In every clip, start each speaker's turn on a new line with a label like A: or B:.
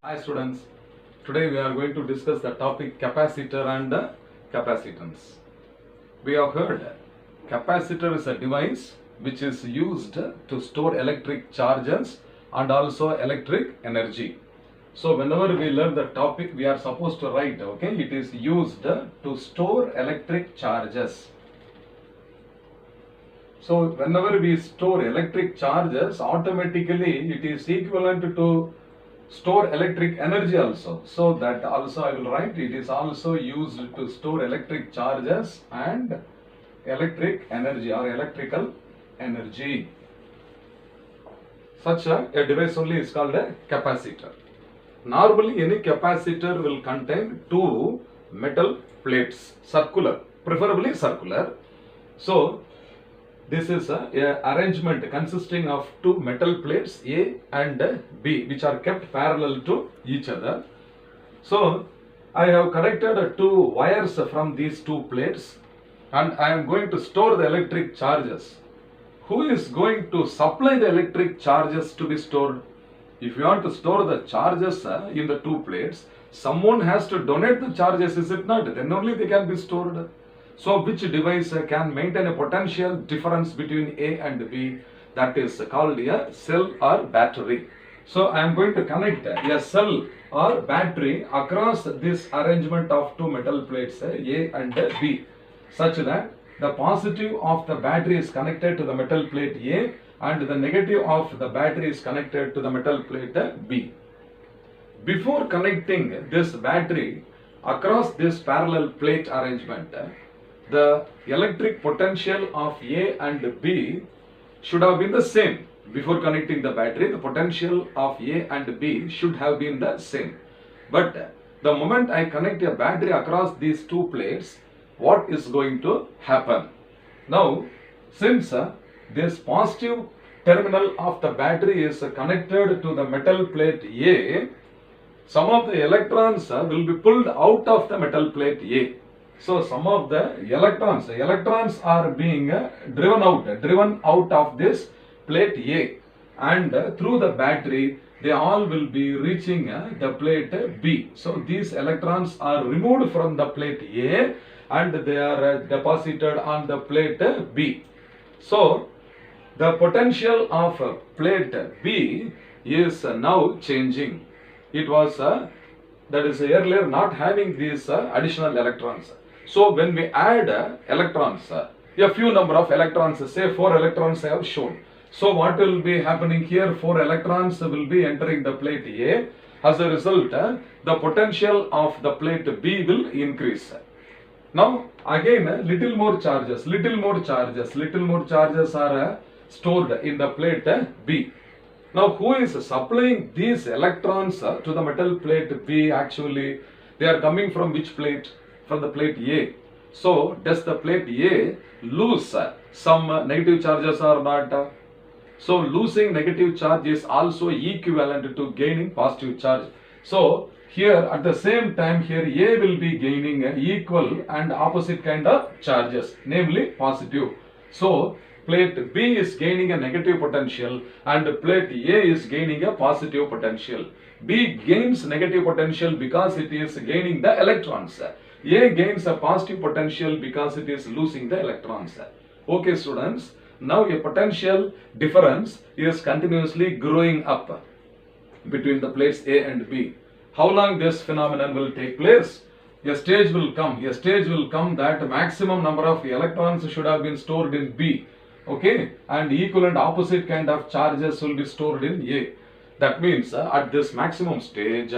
A: Hi students, today we are going to discuss the topic capacitor and capacitance. We have heard capacitor is a device which is used to store electric charges and also electric energy. So whenever we learn the topic we are supposed to write, okay, it is used to store electric charges. So whenever we store electric charges, automatically it is equivalent to store electric energy also. So that also I will write, it is also used to store electric charges and electric energy or electrical energy. Such a device only is called a capacitor. Normally any capacitor will contain two metal plates, circular, preferably circular. So this is a arrangement consisting of two metal plates A and B, which are kept parallel to each other. So I have connected two wires from these two plates and I am going to store the electric charges. Who is going to supply the electric charges to be stored? If you want to store the charges in the two plates, someone has to donate the charges, is it not? Then only they can be stored. So which device can maintain a potential difference between A and B? That is called a cell or battery. So I am going to connect a cell or battery across this arrangement of two metal plates A and B, such that the positive of the battery is connected to the metal plate A and the negative of the battery is connected to the metal plate B. Before connecting this battery across this parallel plate arrangement, the electric potential of A and B should have been the same. Before connecting the battery, the potential of A and B should have been the same. But the moment I connect a battery across these two plates, what is going to happen? Now, since this positive terminal of the battery is connected to the metal plate A, some of the electrons will be pulled out of the metal plate A. So some of the electrons are being driven out of this plate A, and through the battery they all will be reaching the plate B. So these electrons are removed from the plate A and they are deposited on the plate B. So the potential of plate B is now changing. It was that is earlier not having these additional electrons. So when we add electrons, a few number of electrons, say 4 electrons I have shown. So what will be happening here? 4 electrons will be entering the plate A. As a result, the potential of the plate B will increase. Now again little more charges are stored in the plate B. Now who is supplying these electrons to the metal plate B? Actually they are coming from which plate? From the plate A. So does the plate A lose some negative charges or not? So losing negative charge is also equivalent to gaining positive charge. So here at the same time here A will be gaining equal and opposite kind of charges, namely positive. So plate B is gaining a negative potential and plate A is gaining a positive potential. B gains negative potential because it is gaining the electrons. A gains a positive potential because it is losing the electrons. Okay students, now a potential difference is continuously growing up between the plates A and B. How long this phenomenon will take place? A stage will come that maximum number of electrons should have been stored in B. Okay, and equal and opposite kind of charges will be stored in A. That means at this maximum stage,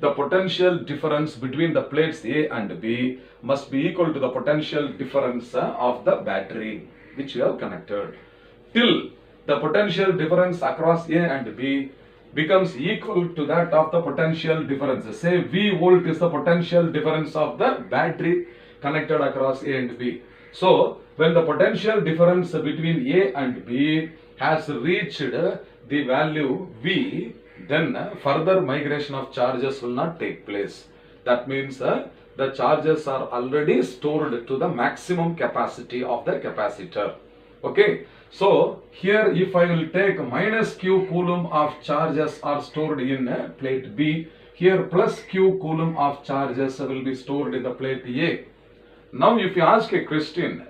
A: the potential difference between the plates A and B must be equal to the potential difference of the battery which we have connected. Till the potential difference across A and B becomes equal to that of the potential difference. Say V volt is the potential difference of the battery connected across A and B. So when the potential difference between A and B has reached the value V, then further migration of charges will not take place. That means the charges are already stored to the maximum capacity of the capacitor. Okay, so here if I will take minus q coulomb of charges are stored in plate B, here plus q coulomb of charges will be stored in the plate A. Now if you ask a question,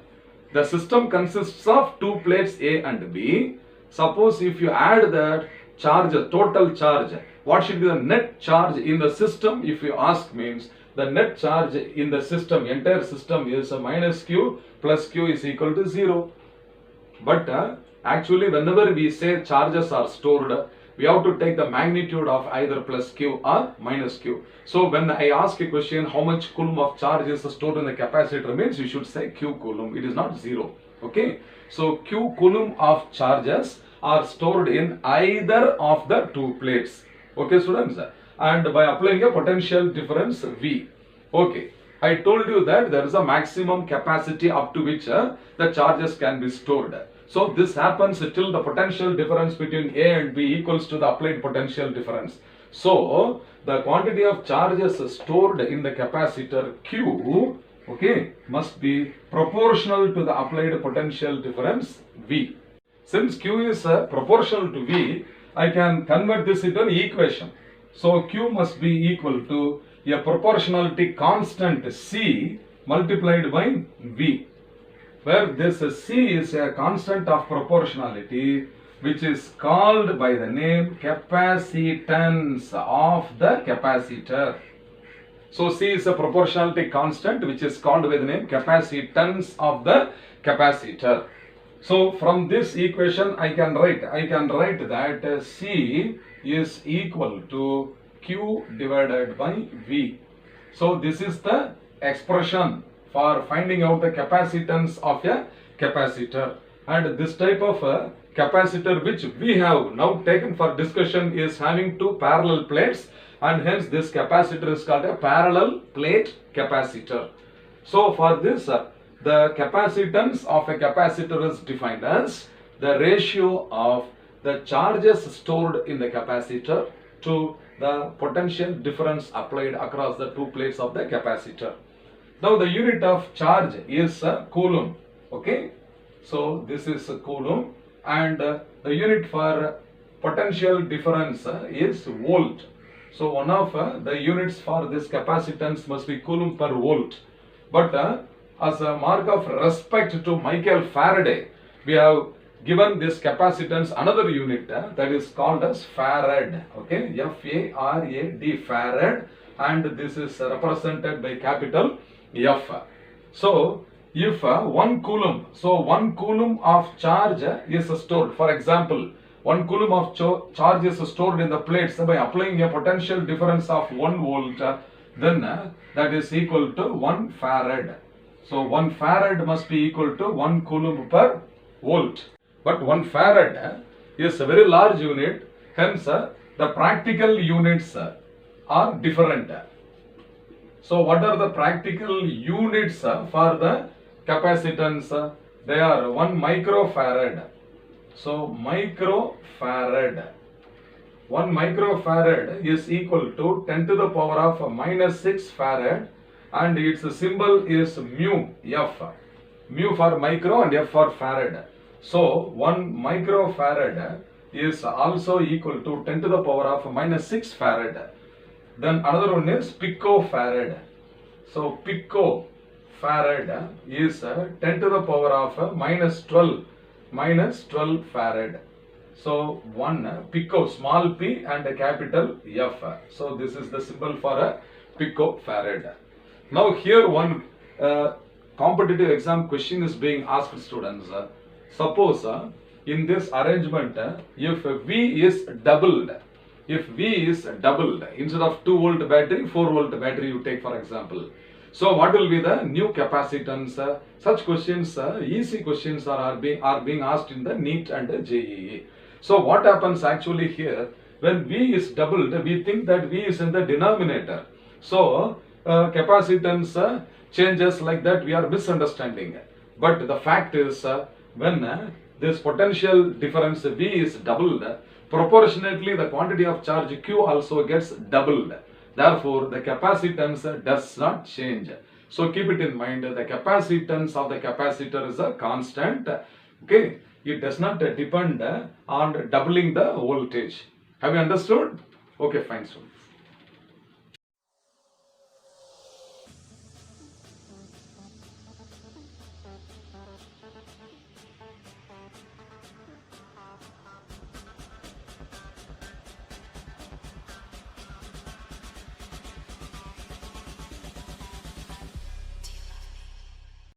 A: the system consists of two plates A and B. Suppose if you add that charge, total charge, what should be the net charge in the system? If you ask, means the net charge in the system, entire system, is minus q plus q is equal to 0. But actually whenever we say charges are stored, we have to take the magnitude of either plus q or minus q. So when I ask a question, how much coulomb of charge is stored in the capacitor, means you should say q coulomb. It is not 0. Okay. So q coulomb of charges are stored in either of the two plates. Okay, students. And by applying a potential difference V. Okay. I told you that there is a maximum capacity up to which the charges can be stored. So this happens till the potential difference between A and B equals to the applied potential difference. So the quantity of charges stored in the capacitor Q, okay, must be proportional to the applied potential difference V. Since Q is proportional to V, I can convert this into an equation. So Q must be equal to a proportionality constant C multiplied by V, where this C is a constant of proportionality which is called by the name capacitance of the capacitor. So C is a proportionality constant which is called by the name capacitance of the capacitor. So from this equation I can write that C is equal to Q divided by V. So this is the expression for finding out the capacitance of a capacitor. And this type of a capacitor which we have now taken for discussion is having two parallel plates, and hence this capacitor is called a parallel plate capacitor. So for this the capacitance of a capacitor is defined as the ratio of the charges stored in the capacitor to the potential difference applied across the two plates of the capacitor. Now the unit of charge is coulomb. Okay, so this is coulomb, and the unit for potential difference is volt. So one of the units for this capacitance must be coulomb per volt. But as a mark of respect to Michael Faraday, we have given this capacitance another unit that is called as farad. Okay, F-A-R-A-D, farad, and this is represented by capital F. So if 1 coulomb, so 1 coulomb of charge is stored, for example 1 coulomb of charge is stored in the plates by applying a potential difference of 1 volt, then that is equal to 1 farad. So 1 farad must be equal to 1 coulomb per volt. But 1 farad is a very large unit, hence the practical units are different. So what are the practical units for the capacitance? They are 1 microfarad. So microfarad. 1 microfarad is equal to 10 to the power of minus 6 farad, and its symbol is mu, F. Mu for micro and F for farad. So 1 microfarad is also equal to 10 to the power of minus 6 farad. Then another one is picofarad. So picofarad is 10 to the power of minus 12 farad. So 1 pico, small p and a capital F. So this is the symbol for a picofarad. Now here one competitive exam question is being asked students. Suppose in this arrangement, if V is doubled, instead of 2 volt battery, 4 volt battery you take, for example. So what will be the new capacitance? Such questions, easy questions are being asked in the NEET and JEE. So what happens actually here, when V is doubled, we think that V is in the denominator. So capacitance changes like that, we are misunderstanding. But the fact is, when this potential difference V is doubled, proportionately the quantity of charge Q also gets doubled. Therefore, the capacitance does not change. So keep it in mind, the capacitance of the capacitor is a constant. Okay, it does not depend on doubling the voltage. Have you understood? Okay, fine, students.